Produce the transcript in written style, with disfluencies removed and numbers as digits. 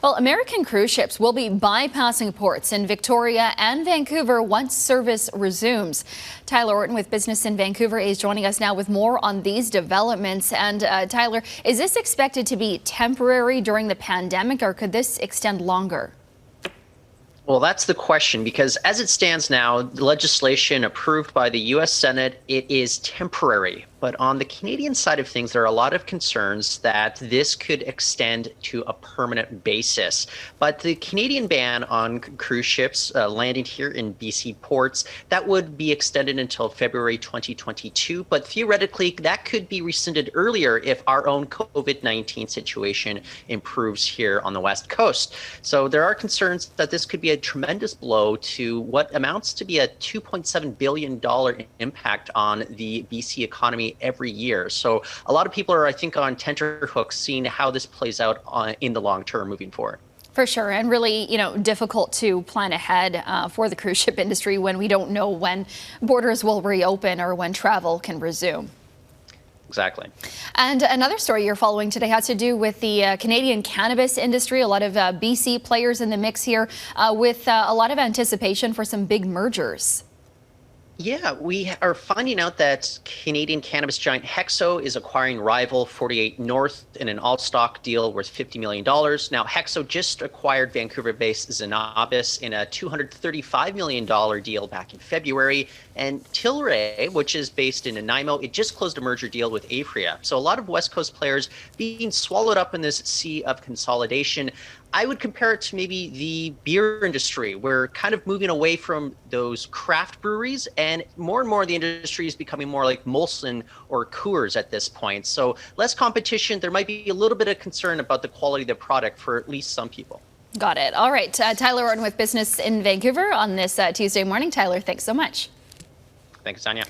Well, American cruise ships will be bypassing ports in Victoria and Vancouver once service resumes. Tyler Orton with Business in Vancouver is joining us now with more on these developments. And Tyler, is this expected to be temporary during the pandemic, or could this extend longer? Well, that's the question, because as it stands now, the legislation approved by the U.S. Senate, it is temporary. But on the Canadian side of things, there are a lot of concerns that this could extend to a permanent basis. But the Canadian ban on cruise ships landing here in BC ports, that would be extended until February 2022. But theoretically, that could be rescinded earlier if our own COVID-19 situation improves here on the West Coast. So there are concerns that this could be a tremendous blow to what amounts to be a $2.7 billion impact on the BC economy every year. So a lot of people are, I think, on tenterhooks seeing how this plays out in the long term moving forward. For sure, and really, difficult to plan ahead for the cruise ship industry when we don't know when borders will reopen or when travel can resume. Exactly. And another story you're following today has to do with the Canadian cannabis industry. A lot of BC players in the mix here with a lot of anticipation for some big mergers. Yeah, we are finding out that Canadian cannabis giant HEXO is acquiring rival 48 North in an all-stock deal worth $50 million. Now, HEXO just acquired Vancouver-based Zenabis in a $235 million deal back in February. And Tilray, which is based in Nanaimo, it just closed a merger deal with Aphria. So a lot of West Coast players being swallowed up in this sea of consolidation. I would compare it to maybe the beer industry. We're kind of moving away from those craft breweries, and more the industry is becoming more like Molson or Coors at this point. So less competition. There might be a little bit of concern about the quality of the product for at least some people. Got it. All right. Tyler Orton with Business in Vancouver on this Tuesday morning. Tyler, thanks so much. Thanks, Tanya.